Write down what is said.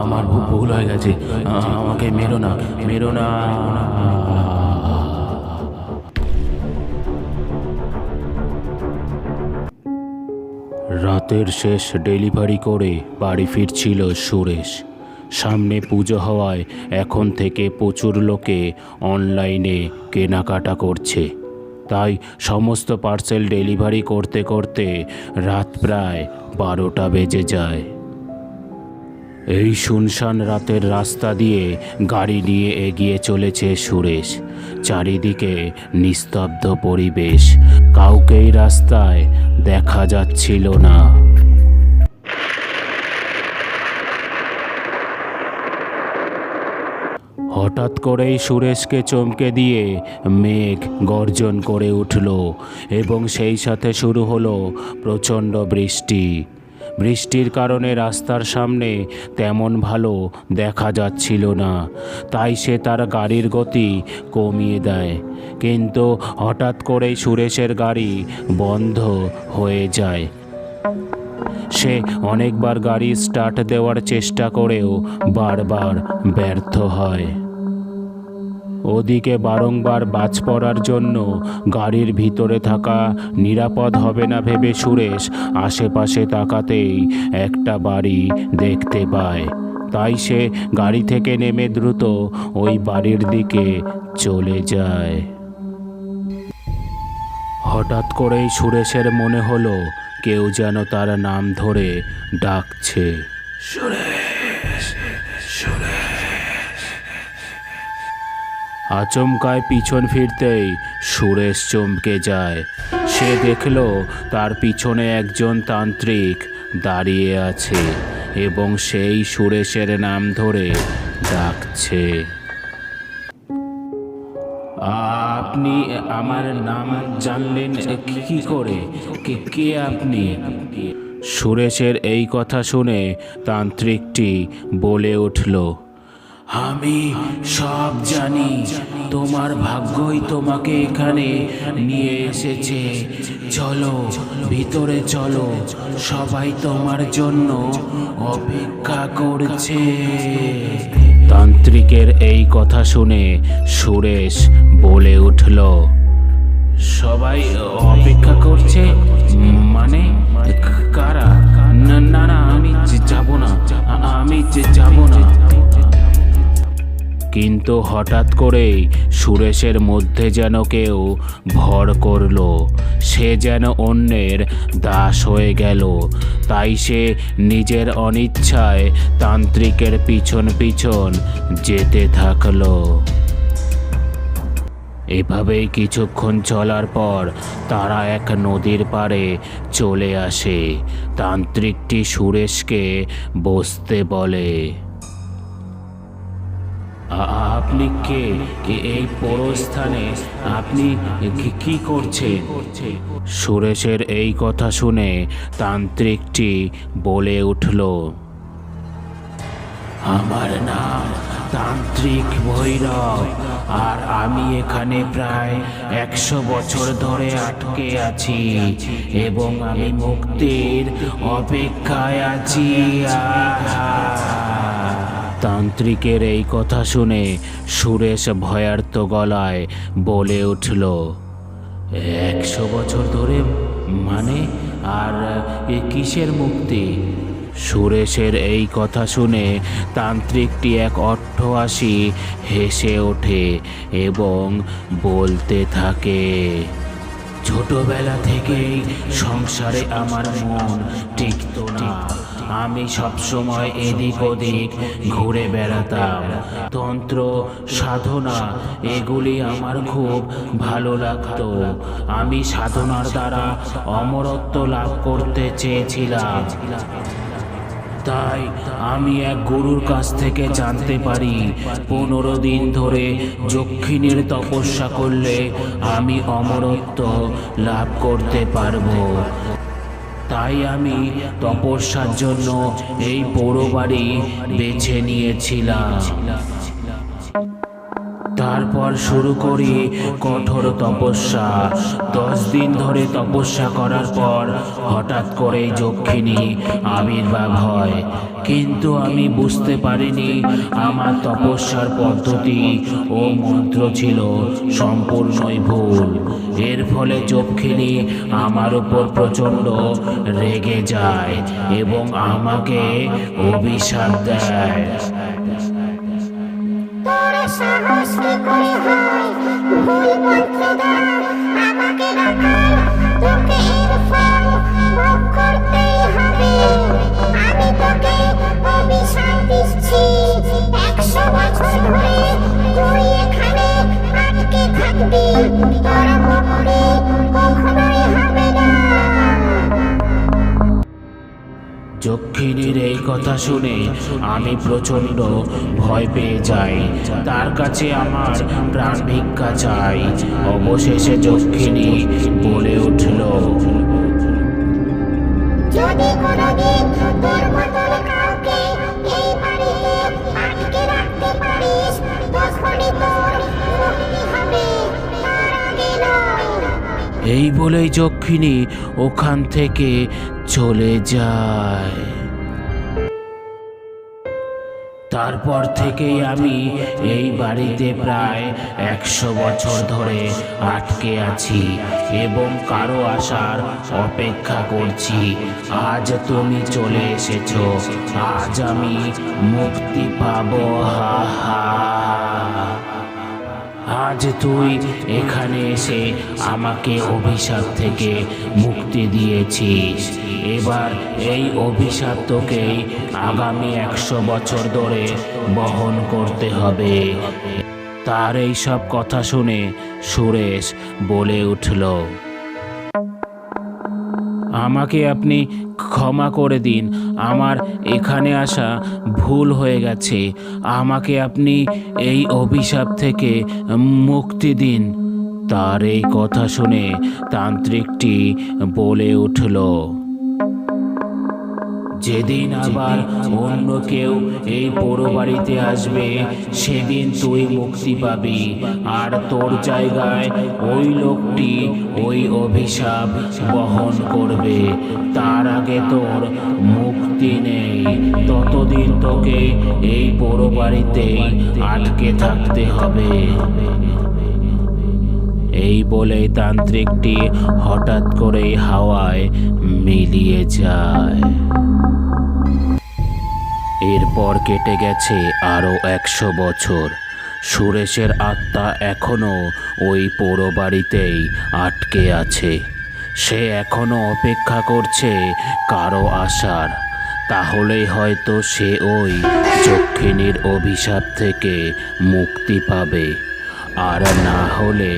আমার ভুল হয়ে গেছে। আমাকে মেরো না, মেরো না। রাতের শেষ ডেলিভারি করে বাড়ি ফিরছিল সুরেশ। সামনে পুজো হওয়ায় এখন থেকে প্রচুর লোকে অনলাইনে কেনাকাটা করছে। তাই সমস্ত পার্সেল ডেলিভারি করতে করতে রাত প্রায় 12টা বেজে যায়। এই শুনশান রাতের রাস্তা দিয়ে গাড়ি নিয়ে এগিয়ে চলেছে সুরেশ। চারিদিকে নিস্তব্ধ পরিবেশ, কাউকেই রাস্তায় দেখা যাচ্ছিল না। হঠাৎ করেই সুরেশকে চমকে দিয়ে মেঘ গর্জন করে উঠল এবং সেই সাথে শুরু হলো প্রচণ্ড বৃষ্টি। বৃষ্টির কারণে রাস্তার সামনে তেমন ভালো দেখা যাচ্ছিল না, তাই সে তার গাড়ির গতি কমিয়ে দেয়। কিন্তু হঠাৎ করেই সুরেশের গাড়ি বন্ধ হয়ে যায়। সে অনেকবার গাড়ি স্টার্ট দেওয়ার চেষ্টা করেও বারবার ব্যর্থ হয়। ওদিকে বারংবার বাজ পড়ার জন্য গাড়ির ভিতরে থাকা নিরাপদ হবে না ভেবে সুরেশ আশেপাশে তাকাতেই একটা বাড়ি দেখতে পায়। তাই সে গাড়ি থেকে নেমে দ্রুত ওই বাড়ির দিকে চলে যায়। হঠাৎ করেই সুরেশের মনে হলো কেউ যেন তার নাম ধরে ডাকছে, সুরেশ, সুরেশ। আচমকায় পিছন ফিরতেই সুরেশ চমকে যায়। সে দেখল তার পিছনে একজন তান্ত্রিক দাঁড়িয়ে আছে এবং সেই সুরেশের নাম ধরে ডাকছে। আপনি আমার নাম জানলেন কি করে? কে আপনি? সুরেশের এই কথা শুনে তান্ত্রিকটি বলে উঠল, আমি সব জানি। তোমার ভাগ্যই তোমাকে এখানে নিয়ে এসেছে। চলো, ভিতরে চলো, সবাই তোমার জন্য অপেক্ষা করছে। তান্ত্রিকের এই কথা শুনে সুরেশ বলে উঠল, সবাই অপেক্ষা করছে মানে? কারা? না না, আমি যাব না, আমি যাব না। কিন্তু হঠাৎ করেই সুরেশের মধ্যে যেন কেউ ভর করল। সে যেন অন্যের দাস হয়ে গেল। তাই সে নিজের অনিচ্ছায় তান্ত্রিকের পিছন পিছন যেতে থাকলো। এভাবেই কিছুক্ষণ চলার পর তারা এক নদীর পাড়ে চলে আসে। তান্ত্রিকটি সুরেশকে বসতে বলে, আপনি কে? এই পরস্থানে আপনি কি করছেন? সুরেশের এই কথা শুনে তান্ত্রিকটি বলে উঠল, আমার নাম তান্ত্রিক ভৈরব, আর আমি এখানে প্রায় 100 বছর ধরে আটকে আছি এবং আমি মুক্তির অপেক্ষায় আছি। তান্ত্রিকের এই কথা শুনে সুরেশ ভয়ার্ত গলায় বলে উঠল, 100 বছর ধরে মানে? আর কিসের মুক্তি? সুরেশের এই কথা শুনে তান্ত্রিকটি এক অট্টহাসি হেসে ওঠে এবং বলতে থাকে, ছোটবেলা থেকেই সংসারে আমার মন টিকত না। আমি সবসময় এদিক ওদিক ঘুরে বেড়াতাম। তন্ত্র সাধনা এগুলি আমার খুব ভালো লাগতো। আমি সাধনার দ্বারা অমরত্ব লাভ করতে চেয়েছিলাম। তাই আমি এক গুরুর কাছ থেকে জানতে পারি 15 দিন ধরে যক্ষিণীর তপস্যা করলে আমি অমরত্ব লাভ করতে পারবো। তাই আমি তপস্যার জন্য এই পোড়ো বাড়ি বেছে নিয়েছিলাম। তারপর শুরু করি কঠোর তপস্যা। 10 দিন ধরে তপস্যা করার পর হঠাৎ করেই যক্ষিণী আবির্ভাব হয়। কিন্তু আমি বুঝতে পারিনি আমার তপস্যার পদ্ধতি ও মন্ত্র ছিল সম্পূর্ণই ভুল। এর ফলে যক্ষিণী আমার উপর প্রচণ্ড রেগে যায় এবং আমাকে অভিশাপ দেয়। তোর সাহস কি করে হয় ভুল মন্ত্র দ্বারা আমাকে ডাকার? তোকে এর ফল ভোগ করতেই হবে। আমি তোকে অভিশাপ দিচ্ছি, 100 বছর ধরে তুই এখানে আটকে থাকবি। তোর মুক্তি কখনোই হবে না। যক্ষিণীর এই কথা শুনে আমি প্রচণ্ড ভয় পেয়ে যাই। তার কাছে আমার প্রাণ ভিক্ষা চাই। অবশেষে যক্ষিণী বলে উঠল, যদি কোনোদিন তোর মতন কাউকে এই বাড়িতে আটকে রাখতে পারিস, তখনই তোর মুক্তি হবে, তার আগে নয়। এই বলেই যক্ষিণী ওখান থেকে চলে যায়। তারপর থেকেই আমি এই বাড়িতে প্রায় 100 বছর ধরে আটকে আছি এবং কারো আসার অপেক্ষা করছি। আজ তুমি চলে এসেছো, আজ আমি মুক্তি পাবো। হা হা। আজ তুই এখানে এসে আমাকে অভিশাপ থেকে মুক্তি দিয়েছিস। এবার এই অভিশাপ তোকেই আগামী 100 বছর ধরে বহন করতে হবে। তার এই সব কথা শুনে সুরেশ বলে উঠল, আমাকে আপনি ক্ষমা করে দিন, আমার এখানে আসা ভুল হয়ে গেছে। আমাকে আপনি এই অভিশাপ থেকে মুক্তি দিন। তার এই কথা শুনে তান্ত্রিকটি বলে উঠল, যেদিন আবার অন্য কেউ এই পোড়ো বাড়িতে আসবে সেদিন তুই মুক্তি পাবি, আর তোর জায়গায় ওই লোকটি ওই অভিশাপ বহন করবে। তার আগে তোর মুক্তি নেই, ততদিন তোকে এই পোড়ো বাড়িতেই আটকে থাকতে হবে। এই বলে তান্ত্রিকটি হঠাৎ করেই হাওয়ায় মিলিয়ে যায়। এরপর কেটে গেছে আরও 100 বছর। সুরেশের আত্মা এখনো ওই পোড়ো বাড়িতেই আটকে আছে। সে এখনো অপেক্ষা করছে কারো আসার। তাহলেই হয়তো সে ওই যক্ষিণীর অভিশাপ থেকে মুক্তি পাবে, আর না হলে